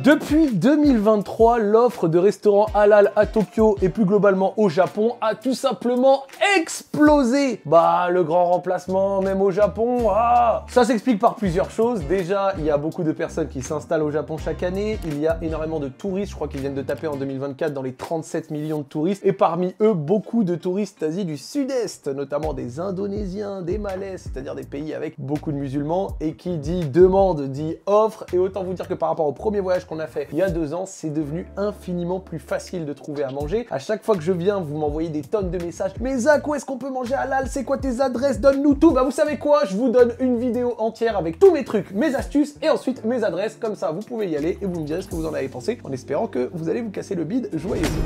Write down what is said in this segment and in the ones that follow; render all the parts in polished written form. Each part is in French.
Depuis 2023, l'offre de restaurants halal à Tokyo et plus globalement au Japon a tout simplement explosé. Bah, le grand remplacement, même au Japon, ça s'explique par plusieurs choses. Déjà, il y a beaucoup de personnes qui s'installent au Japon chaque année. Il y a énormément de touristes. Je crois qu'ils viennent de taper en 2024 dans les 37 millions de touristes. Et parmi eux, beaucoup de touristes d'Asie du Sud-Est, notamment des Indonésiens, des Malaises, c'est-à-dire des pays avec beaucoup de musulmans. Et qui dit demande, dit offre. Et autant vous dire que par rapport au premier voyage qu'on a fait il y a 2 ans, c'est devenu infiniment plus facile de trouver à manger. À chaque fois que je viens, vous m'envoyez des tonnes de messages. Mais Zach, où est-ce qu'on peut manger halal? C'est quoi tes adresses? Donne-nous tout. Bah vous savez quoi? Je vous donne une vidéo entière avec tous mes trucs, mes astuces et ensuite mes adresses. Comme ça, vous pouvez y aller et vous me direz ce que vous en avez pensé en espérant que vous allez vous casser le bide joyeusement.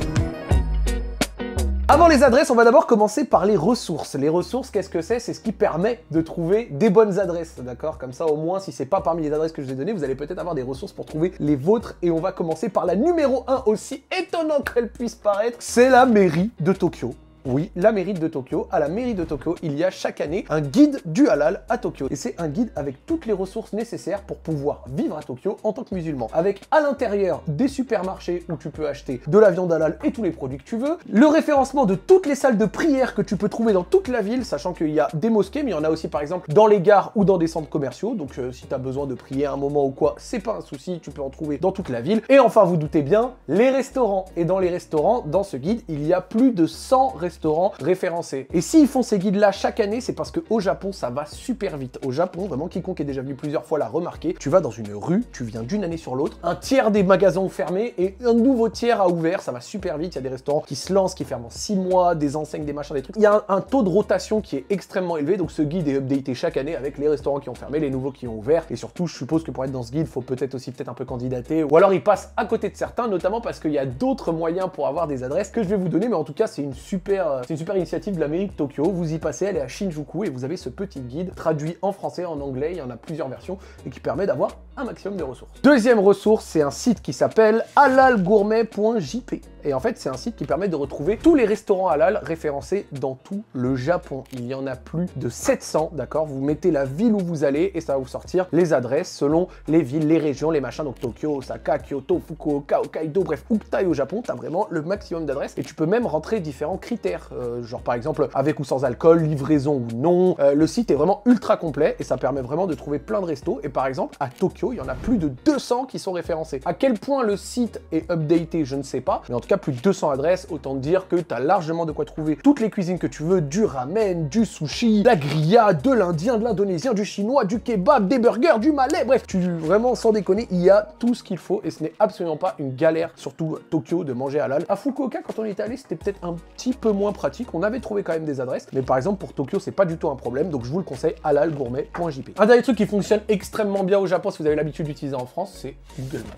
Avant les adresses, on va d'abord commencer par les ressources. Les ressources, qu'est-ce que c'est? C'est ce qui permet de trouver des bonnes adresses, d'accord? Comme ça, au moins, si c'est pas parmi les adresses que je vous ai données, vous allez peut-être avoir des ressources pour trouver les vôtres. Et on va commencer par la numéro 1, aussi étonnante qu'elle puisse paraître, c'est la mairie de Tokyo. Oui, la mairie de Tokyo. À la mairie de Tokyo, il y a chaque année un guide du halal à Tokyo. Et c'est un guide avec toutes les ressources nécessaires pour pouvoir vivre à Tokyo en tant que musulman. Avec à l'intérieur des supermarchés où tu peux acheter de la viande halal et tous les produits que tu veux. Le référencement de toutes les salles de prière que tu peux trouver dans toute la ville, sachant qu'il y a des mosquées, mais il y en a aussi par exemple dans les gares ou dans des centres commerciaux. Donc si tu as besoin de prier à un moment ou quoi, c'est pas un souci, tu peux en trouver dans toute la ville. Et enfin, vous doutez bien, les restaurants. Et dans les restaurants, dans ce guide, il y a plus de 100 restaurants référencés. Et s'ils font ces guides-là chaque année, c'est parce qu'au Japon, ça va super vite. Au Japon, vraiment, quiconque est déjà venu plusieurs fois l'a remarqué, tu vas dans une rue, tu viens d'une année sur l'autre, un tiers des magasins ont fermé et un nouveau tiers a ouvert, ça va super vite, il y a des restaurants qui se lancent, qui ferment en 6 mois, des enseignes, des machins, des trucs. Il y a un taux de rotation qui est extrêmement élevé, donc ce guide est updaté chaque année avec les restaurants qui ont fermé, les nouveaux qui ont ouvert, et surtout, je suppose que pour être dans ce guide, il faut peut-être aussi un peu candidater, ou alors il passe à côté de certains, notamment parce qu'il y a d'autres moyens pour avoir des adresses que je vais vous donner, mais en tout cas, c'est une super initiative de la mairie de Tokyo. Vous y passez, elle est à Shinjuku et vous avez ce petit guide traduit en français, en anglais, il y en a plusieurs versions et qui permet d'avoir un maximum de ressources. Deuxième ressource, c'est un site qui s'appelle halalgourmet.jp. Et en fait, c'est un site qui permet de retrouver tous les restaurants halal référencés dans tout le Japon. Il y en a plus de 700, d'accord? Vous mettez la ville où vous allez et ça va vous sortir les adresses selon les villes, les régions, les machins. Donc Tokyo, Osaka, Kyoto, Fukuoka, Hokkaido, bref, où que t'ailles au Japon, t'as vraiment le maximum d'adresses. Et tu peux même rentrer différents critères, genre par exemple avec ou sans alcool, livraison ou non. Le site est vraiment ultra complet et ça permet vraiment de trouver plein de restos. Et par exemple, à Tokyo, il y en a plus de 200 qui sont référencés. À quel point le site est updaté, je ne sais pas, mais en tout cas, plus de 200 adresses, autant dire que tu as largement de quoi trouver toutes les cuisines que tu veux, du ramen, du sushi, de la grillade, de l'indien, de l'indonésien, du chinois, du kebab, des burgers, du malais, bref, vraiment sans déconner, il y a tout ce qu'il faut et ce n'est absolument pas une galère, surtout à Tokyo, de manger halal. À Fukuoka, quand on était allé, c'était peut-être un petit peu moins pratique, on avait trouvé quand même des adresses, mais par exemple pour Tokyo, c'est pas du tout un problème, donc je vous le conseille, halalgourmet.jp. Un dernier truc qui fonctionne extrêmement bien au Japon, si vous avez l'habitude d'utiliser en France, c'est Google Maps.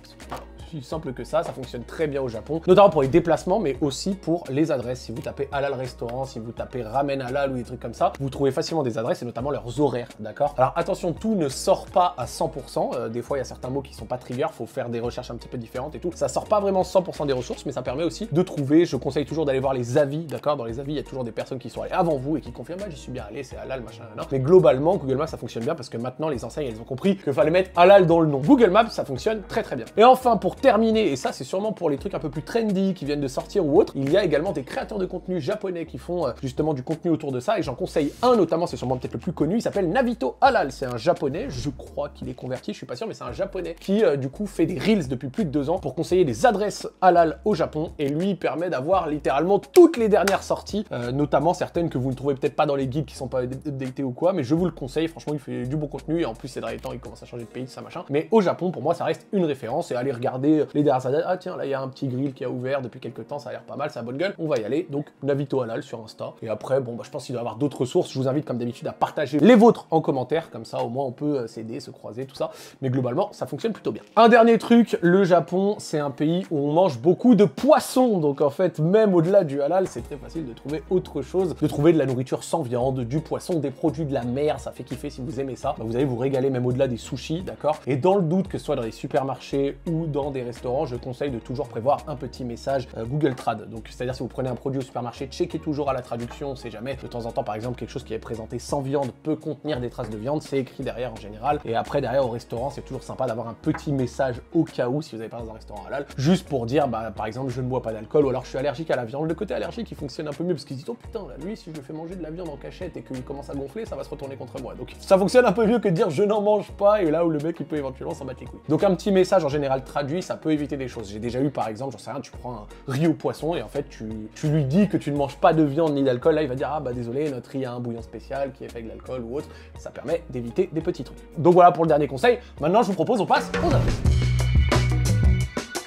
Aussi simple que ça fonctionne très bien au Japon, notamment pour les déplacements, mais aussi pour les adresses. Si vous tapez halal restaurant, si vous tapez ramen halal ou des trucs comme ça, vous trouvez facilement des adresses et notamment leurs horaires, d'accord? Alors attention, tout ne sort pas à 100%, des fois il y a certains mots qui sont pas trigger, faut faire des recherches un petit peu différentes et tout. Ça sort pas vraiment 100% des ressources, mais ça permet aussi de trouver, je conseille toujours d'aller voir les avis, d'accord? Dans les avis, il y a toujours des personnes qui sont allées avant vous et qui confirment, ah, j'y suis bien allé, c'est halal, machin, non. Mais globalement, Google Maps, ça fonctionne bien parce que maintenant les enseignes, elles ont compris qu'il fallait mettre halal dans le nom. Google Maps, ça fonctionne très très bien. Et enfin, pour terminer, et ça c'est sûrement pour les trucs un peu plus trendy qui viennent de sortir ou autre, il y a également des créateurs de contenu japonais qui font justement du contenu autour de ça et j'en conseille un notamment, c'est sûrement peut-être le plus connu, il s'appelle Navito Halal, c'est un japonais, je crois qu'il est converti, je suis pas sûr, mais c'est un japonais qui du coup fait des reels depuis plus de 2 ans pour conseiller des adresses halal au Japon et lui permet d'avoir littéralement toutes les dernières sorties, notamment certaines que vous ne trouvez peut-être pas dans les guides qui sont pas updatés ou quoi, mais je vous le conseille, franchement il fait du bon contenu et en plus ces derniers temps il commence à changer de pays, ça machin, mais au Japon pour moi ça reste une référence et allez regarder les dernières adresses. Ah tiens, là il y a un petit grill qui a ouvert depuis quelques temps, ça a l'air pas mal, ça a bonne gueule, on va y aller. Donc Navito Halal sur Insta. Et après, bon bah je pense qu'il doit y avoir d'autres ressources. Je vous invite comme d'habitude à partager les vôtres en commentaire, comme ça au moins on peut s'aider, se croiser, tout ça. Mais globalement, ça fonctionne plutôt bien. Un dernier truc, le Japon, c'est un pays où on mange beaucoup de poissons. Donc en fait, même au-delà du halal, c'est très facile de trouver autre chose, de trouver de la nourriture sans viande, du poisson, des produits de la mer, ça fait kiffer si vous aimez ça. Bah, vous allez vous régaler même au-delà des sushis, d'accord? Et dans le doute, que ce soit dans les supermarchés ou dans des restaurants, je conseille de toujours prévoir un petit message Google Trad. Donc c'est-à-dire si vous prenez un produit au supermarché, checkez toujours à la traduction, on sait jamais. De temps en temps, par exemple, quelque chose qui est présenté sans viande peut contenir des traces de viande, c'est écrit derrière en général. Et après, derrière au restaurant, c'est toujours sympa d'avoir un petit message au cas où, si vous n'avez pas dans un restaurant halal, juste pour dire, bah, par exemple, je ne bois pas d'alcool, ou alors je suis allergique à la viande. Le côté allergique, il fonctionne un peu mieux, parce qu'ils disent, oh putain, là, lui, si je lui fais manger de la viande en cachette et qu'il commence à gonfler, ça va se retourner contre moi. Donc ça fonctionne un peu mieux que de dire, je n'en mange pas, et là où le mec, il peut éventuellement s'en battre les couilles. Donc un petit message, en général, traduit, ça peut éviter des choses. J'ai déjà eu, par exemple, j'en sais rien, tu prends un riz au poisson, et en fait, tu lui dis que tu ne manges pas de viande ni d'alcool, là, il va dire, ah bah désolé, notre riz a un bouillon spécial qui est fait avec de l'alcool ou autre. Ça permet d'éviter des petits trucs. Donc voilà pour le dernier conseil. Maintenant, je vous propose, on passe aux adresses.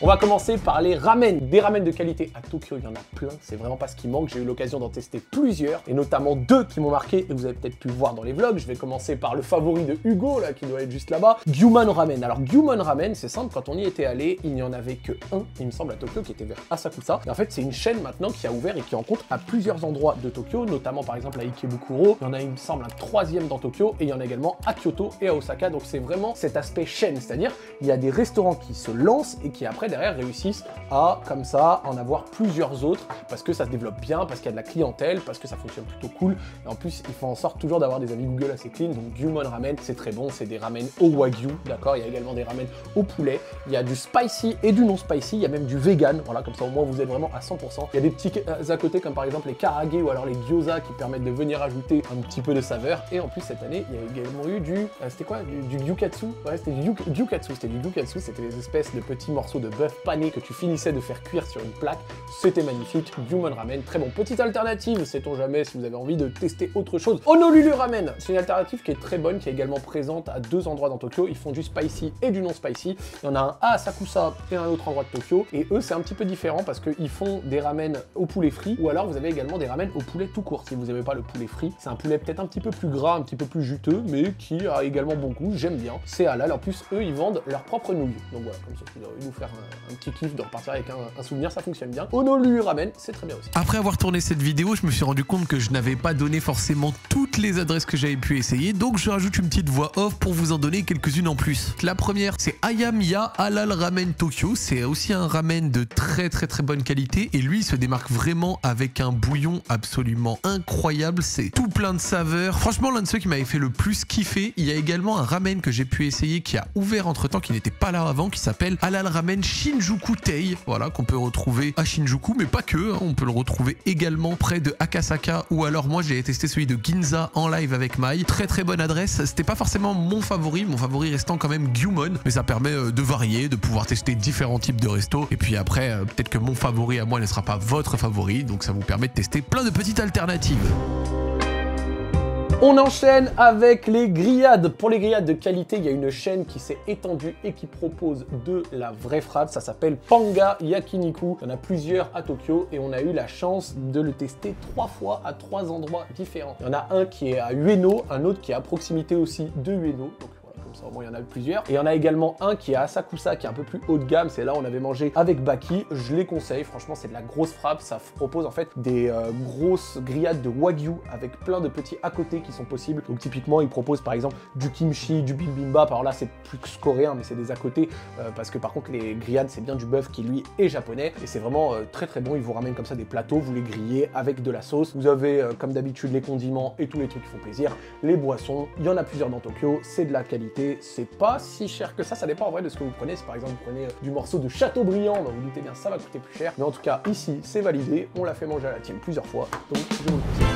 On va commencer par les ramen. Des ramen de qualité à Tokyo, il y en a plein. C'est vraiment pas ce qui manque. J'ai eu l'occasion d'en tester plusieurs, et notamment 2 qui m'ont marqué, et vous avez peut-être pu voir dans les vlogs. Je vais commencer par le favori de Hugo, là, qui doit être juste là-bas. Gyumon Ramen. Alors, Gyumon Ramen, c'est simple, quand on y était allé, il n'y en avait que un, il me semble, à Tokyo, qui était vers Asakusa. Et en fait, c'est une chaîne maintenant qui a ouvert et qui en compte à plusieurs endroits de Tokyo, notamment par exemple à Ikebukuro. Il y en a, il me semble, un 3e dans Tokyo, et il y en a également à Kyoto et à Osaka. Donc, c'est vraiment cet aspect chaîne, c'est-à-dire, il y a des restaurants qui se lancent et qui après, derrière, réussissent à, comme ça, en avoir plusieurs autres, parce que ça se développe bien, parce qu'il y a de la clientèle, parce que ça fonctionne plutôt cool, et en plus, ils font en sorte toujours d'avoir des avis Google assez clean. Donc Gyumon Ramen, c'est très bon, c'est des ramen au wagyu, d'accord. Il y a également des ramen au poulet, il y a du spicy et du non spicy, il y a même du vegan, voilà, comme ça au moins vous êtes vraiment à 100%. Il y a des petits à côté, comme par exemple les karage ou alors les gyoza, qui permettent de venir ajouter un petit peu de saveur, et en plus cette année, il y a également eu du, c'était quoi, du gyukatsu, ouais, c'était du gyukatsu, c'était des espèces de petits morceaux de bœuf pané que tu finissait de faire cuire sur une plaque. C'était magnifique. Gyumon Ramen, très bon. Petite alternative, sait-on jamais si vous avez envie de tester autre chose. Honolulu Ramen, c'est une alternative qui est très bonne, qui est également présente à 2 endroits dans Tokyo. Ils font du spicy et du non spicy. Il y en a un à Asakusa et un autre endroit de Tokyo. Et eux, c'est un petit peu différent parce qu'ils font des ramen au poulet frit, ou alors vous avez également des ramen au poulet tout court. Si vous n'aimez pas le poulet frit, c'est un poulet peut-être un petit peu plus gras, un petit peu plus juteux, mais qui a également bon goût. J'aime bien. C'est halal. En plus, eux, ils vendent leur propre nouilles. Donc voilà, comme ça, vous allez nous faire un petit kiff de repartir avec un souvenir, ça fonctionne bien. Honolulu Ramen, c'est très bien aussi. Après avoir tourné cette vidéo, je me suis rendu compte que je n'avais pas donné forcément toutes les adresses que j'avais pu essayer, donc je rajoute une petite voix off pour vous en donner quelques-unes en plus. La première, c'est Ayamiya Halal Ramen Tokyo. C'est aussi un ramen de très bonne qualité, et lui il se démarque vraiment avec un bouillon absolument incroyable. C'est tout plein de saveurs. Franchement, l'un de ceux qui m'avait fait le plus kiffer. Il y a également un ramen que j'ai pu essayer qui a ouvert entre temps, qui n'était pas là avant, qui s'appelle Halal Ramen Shinjuku Tei. Voilà, qu'on peut retrouver à Shinjuku, mais pas que, hein, on peut le retrouver également près de Akasaka, ou alors moi j'ai testé celui de Ginza en live avec Mai. Très bonne adresse. C'était pas forcément mon favori restant quand même Gyumon, mais ça permet de varier, de pouvoir tester différents types de restos, et puis après peut-être que mon favori à moi ne sera pas votre favori, donc ça vous permet de tester plein de petites alternatives. On enchaîne avec les grillades. Pour les grillades de qualité, il y a une chaîne qui s'est étendue et qui propose de la vraie frappe. Ça s'appelle Panga Yakiniku. Il y en a plusieurs à Tokyo et on a eu la chance de le tester 3 fois à 3 endroits différents. Il y en a un qui est à Ueno, un autre qui est à proximité aussi de Ueno. Donc, ça, au moins il y en a plusieurs. Et il y en a également un qui est à Asakusa, qui est un peu plus haut de gamme. C'est là où on avait mangé avec Baki. Je les conseille, franchement c'est de la grosse frappe. Ça propose en fait des grosses grillades de wagyu avec plein de petits à côté qui sont possibles. Donc typiquement ils proposent par exemple du kimchi, du bibimbap. Alors là c'est plus coréen mais c'est des à côté parce que par contre les grillades c'est bien du bœuf qui lui est japonais. Et c'est vraiment très bon. Ils vous ramènent comme ça des plateaux, vous les grillez avec de la sauce. Vous avez comme d'habitude les condiments et tous les trucs qui font plaisir. Les boissons, il y en a plusieurs dans Tokyo. C'est de la qualité. C'est pas si cher que ça dépend en vrai de ce que vous prenez. Si par exemple vous prenez du morceau de Chateaubriand, bah vous doutez bien ça va coûter plus cher. Mais en tout cas ici c'est validé, on l'a fait manger à la team plusieurs fois, donc je vous le conseille.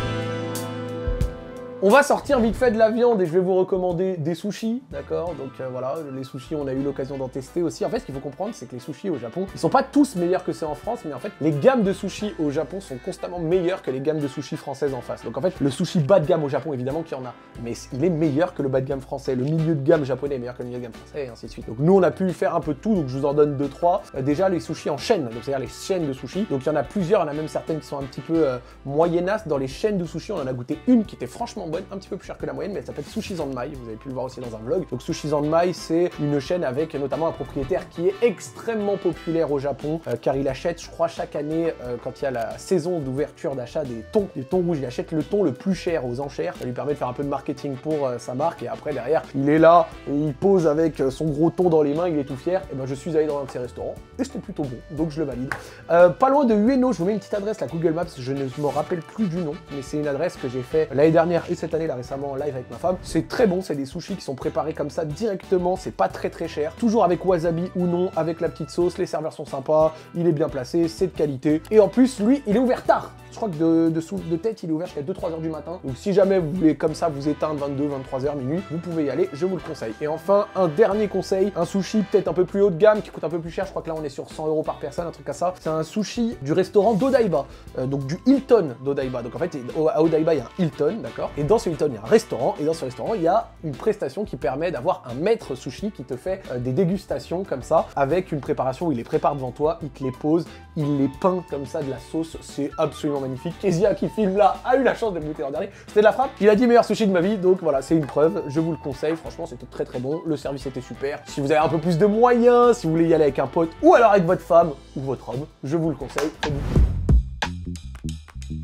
On va sortir vite fait de la viande et je vais vous recommander des sushis, d'accord. Donc voilà, les sushis, on a eu l'occasion d'en tester aussi. En fait, ce qu'il faut comprendre, c'est que les sushis au Japon, ils sont pas tous meilleurs que ceux en France, mais en fait, les gammes de sushis au Japon sont constamment meilleures que les gammes de sushis françaises en face. Donc en fait, le sushi bas de gamme au Japon, évidemment qu'il y en a, mais il est meilleur que le bas de gamme français. Le milieu de gamme japonais est meilleur que le milieu de gamme français, et ainsi de suite. Donc nous, on a pu faire un peu de tout, donc je vous en donne 2-3. Déjà, les sushis en chaîne, donc c'est-à-dire les chaînes de sushis. Donc il y en a plusieurs, il y en a même certaines qui sont un petit peu moyennasses. Dans les chaînes de sushis, on en a goûté une qui était franchement relativement bonne, un petit peu plus chère que la moyenne, mais elle s'appelle Sushi Zanmai, vous avez pu le voir aussi dans un vlog. Donc Sushi Zanmai, c'est une chaîne avec notamment un propriétaire qui est extrêmement populaire au Japon, car il achète, je crois, chaque année, quand il y a la saison d'ouverture d'achat des thons rouges, il achète le thon le plus cher aux enchères. Ça lui permet de faire un peu de marketing pour sa marque, et après derrière, il est là, et il pose avec son gros thon dans les mains, il est tout fier. Et ben je suis allé dans un de ses restaurants, et c'était plutôt bon, donc je le valide. Pas loin de Ueno, je vous mets une petite adresse, la Google Maps, je ne me rappelle plus du nom, mais c'est une adresse que j'ai fait l'année dernière et cette année, là récemment, en live avec ma femme. C'est très bon, c'est des sushis qui sont préparés comme ça directement, c'est pas très cher, toujours avec wasabi ou non, avec la petite sauce, les serveurs sont sympas, il est bien placé, c'est de qualité, et en plus, lui, il est ouvert tard. Je crois que de tête, il est ouvert jusqu'à 2-3 heures du matin. Donc si jamais vous voulez comme ça vous éteindre 22-23 heures minuit, vous pouvez y aller, je vous le conseille. Et enfin, un dernier conseil, un sushi peut-être un peu plus haut de gamme, qui coûte un peu plus cher, je crois que là on est sur 100 € par personne, un truc à ça. C'est un sushi du restaurant d'Odaiba, donc du Hilton d'Odaiba. Donc en fait, à Odaiba, il y a un Hilton, d'accord? Et dans ce Hilton, il y a un restaurant, et dans ce restaurant, il y a une prestation qui permet d'avoir un maître sushi qui te fait des dégustations comme ça, avec une préparation où il les prépare devant toi, il te les pose, il les peint comme ça de la sauce, c'est absolument magnifique. Kezia qui filme là a eu la chance d'être goûté l'an dernier, c'était de la frappe. Il a dit meilleur sushi de ma vie, donc voilà, c'est une preuve, je vous le conseille, franchement c'était très bon, le service était super. Si vous avez un peu plus de moyens, si vous voulez y aller avec un pote, ou alors avec votre femme, ou votre homme, je vous le conseille, faites-vous.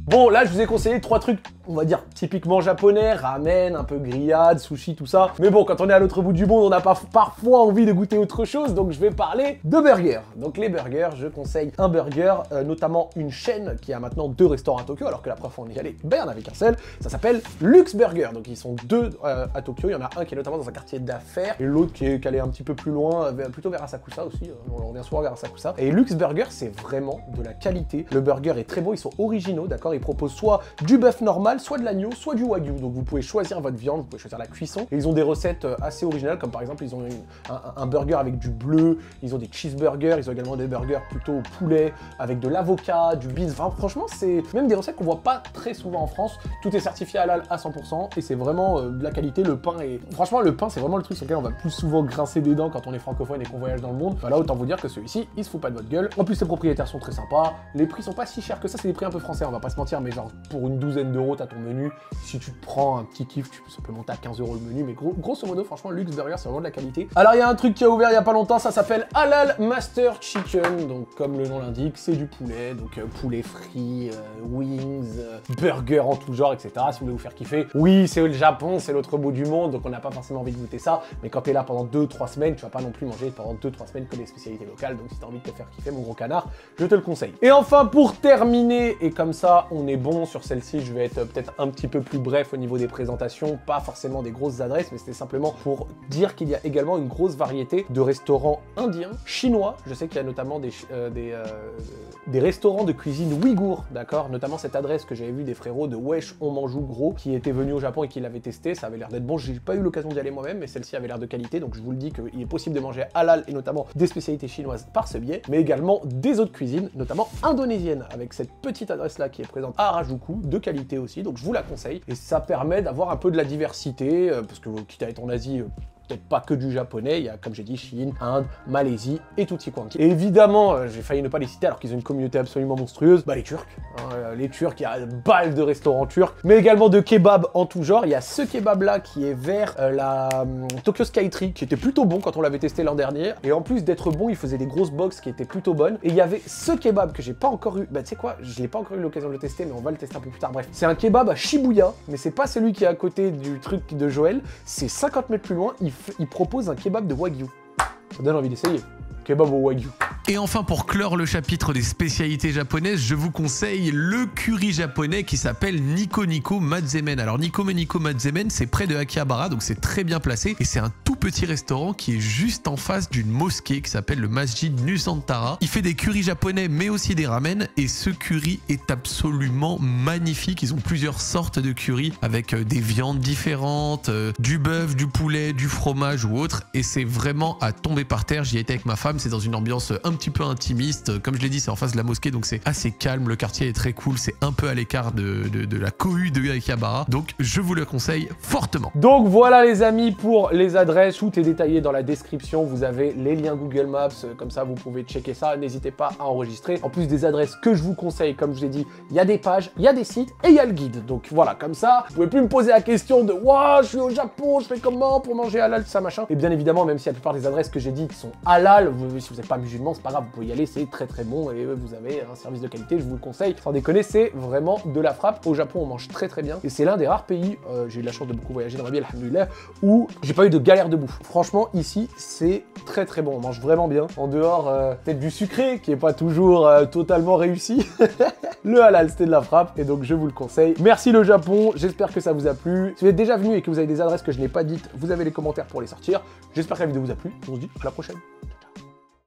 Bon, là, je vous ai conseillé 3 trucs, on va dire, typiquement japonais, ramen, un peu grillade, sushi, tout ça. Mais bon, quand on est à l'autre bout du monde, on n'a pas parfois envie de goûter autre chose, donc je vais parler de burgers. Donc les burgers, je conseille un burger, notamment une chaîne qui a maintenant 2 restaurants à Tokyo, alors que la première fois on y allait, ben il y en avait qu'un seul. Ça s'appelle Lux Burger, donc ils sont 2 à Tokyo. Il y en a un qui est notamment dans un quartier d'affaires, et l'autre qui est allé un petit peu plus loin, plutôt vers Asakusa aussi. On revient souvent vers Asakusa. Et Lux Burger, c'est vraiment de la qualité. Le burger est très beau, ils sont originaux, d'accord? Ils proposent soit du bœuf normal, soit de l'agneau, soit du wagyu. Donc vous pouvez choisir votre viande, vous pouvez choisir la cuisson. Et ils ont des recettes assez originales, comme par exemple, ils ont un burger avec du bleu, ils ont des cheeseburgers, ils ont également des burgers plutôt au poulet, avec de l'avocat, du beef. Enfin, franchement, c'est même des recettes qu'on voit pas très souvent en France. Tout est certifié halal à 100%, et c'est vraiment de la qualité. Le pain est... Franchement, le pain, c'est vraiment le truc sur lequel on va plus souvent grincer des dents quand on est francophone et qu'on voyage dans le monde. Voilà, autant vous dire que celui-ci, il se fout pas de votre gueule. En plus, les propriétaires sont très sympas. Les prix sont pas si chers que ça, c'est des prix un peu français, on va pas se mentir, mais genre pour une douzaine d'euros, t'as ton menu. Si tu te prends un petit kiff, ça peut monter à 15 € le menu, mais grosso modo, franchement, Lux Burger, c'est vraiment de la qualité. Alors, il y a un truc qui a ouvert il y a pas longtemps, ça s'appelle Halal Master Chicken. Donc, comme le nom l'indique, c'est du poulet, donc poulet frit, wings, burger en tout genre, etc. Si vous voulez vous faire kiffer. Oui, c'est le Japon, c'est l'autre bout du monde, donc on n'a pas forcément envie de goûter ça, mais quand t'es là pendant 2-3 semaines, tu vas pas non plus manger pendant 2-3 semaines que des spécialités locales, donc si t'as envie de te faire kiffer, mon gros canard, je te le conseille. Et enfin, pour terminer, et comme ça, on est bon sur celle-ci, je vais être peut-être un petit peu plus bref au niveau des présentations, pas forcément des grosses adresses, mais c'était simplement pour dire qu'il y a également une grosse variété de restaurants indiens, chinois. Je sais qu'il y a notamment des restaurants de cuisine ouïghour, d'accord, notamment cette adresse que j'avais vue des frérots de Wesh On Manjou Gros, qui étaient venus au Japon et qui l'avaient testé, ça avait l'air d'être bon. J'ai pas eu l'occasion d'y aller moi-même, mais celle-ci avait l'air de qualité, donc je vous le dis qu'il est possible de manger halal et notamment des spécialités chinoises par ce biais, mais également des autres cuisines, notamment indonésiennes, avec cette petite adresse-là qui est présente à Harajuku, de qualité aussi, donc je vous la conseille, et ça permet d'avoir un peu de la diversité, parce que quitte à être en Asie, peut-être pas que du japonais, il y a, comme j'ai dit, Chine, Inde, Malaisie et tutti quanti. Et évidemment, j'ai failli ne pas les citer alors qu'ils ont une communauté absolument monstrueuse, bah les Turcs. Les Turcs, il y a balle de restaurants turcs, mais également de kebabs en tout genre. Il y a ce kebab-là qui est vers la Tokyo Skytree, qui était plutôt bon quand on l'avait testé l'an dernier. Et en plus d'être bon, il faisait des grosses box qui étaient plutôt bonnes. Et il y avait ce kebab que j'ai pas encore eu, bah tu sais quoi, je l'ai pas encore eu l'occasion de le tester, mais on va le tester un peu plus tard. Bref, c'est un kebab à Shibuya, mais c'est pas celui qui est à côté du truc de Joël, c'est 50 mètres plus loin, il propose un kebab de wagyu. Ça donne envie d'essayer. Kebab au wagyu. Et enfin, pour clore le chapitre des spécialités japonaises, je vous conseille le curry japonais qui s'appelle Nico Nico Mazemen. Alors Nico Mazemen, c'est près de Akihabara, donc c'est très bien placé. Et c'est un tout petit restaurant qui est juste en face d'une mosquée qui s'appelle le Masjid Nusantara. Il fait des currys japonais, mais aussi des ramen. Et ce curry est absolument magnifique. Ils ont plusieurs sortes de curry avec des viandes différentes, du bœuf, du poulet, du fromage ou autre. Et c'est vraiment à tomber par terre. J'y étais avec ma femme. C'est dans une ambiance un petit peu intimiste. Comme je l'ai dit, c'est en face de la mosquée, donc c'est assez calme. Le quartier est très cool, c'est un peu à l'écart de la cohue de Akihabara. Donc je vous le conseille fortement. Donc voilà les amis pour les adresses, tout est détaillé dans la description, vous avez les liens Google Maps, comme ça vous pouvez checker ça, n'hésitez pas à enregistrer. En plus des adresses que je vous conseille, comme je vous ai dit, il y a des pages, il y a des sites et il y a le guide. Donc voilà, comme ça, vous pouvez plus me poser la question de « Waouh, je suis au Japon, je fais comment pour manger halal, tout ça machin ?» Et bien évidemment, même si la plupart des adresses que j'ai dites sont halal, si vous n'êtes pas musulman, c'est pas grave, vous pouvez y aller, c'est très très bon et vous avez un service de qualité, je vous le conseille. Sans déconner, c'est vraiment de la frappe. Au Japon, on mange très très bien et c'est l'un des rares pays, j'ai eu la chance de beaucoup voyager dans ma vie, alhamdoulilah, où j'ai pas eu de galère de bouffe. Franchement, ici, c'est très très bon, on mange vraiment bien. En dehors, peut-être du sucré, qui est pas toujours totalement réussi. Le halal, c'était de la frappe, et donc je vous le conseille. Merci le Japon, j'espère que ça vous a plu. Si vous êtes déjà venu et que vous avez des adresses que je n'ai pas dites, vous avez les commentaires pour les sortir. J'espère que la vidéo vous a plu, on se dit à la prochaine.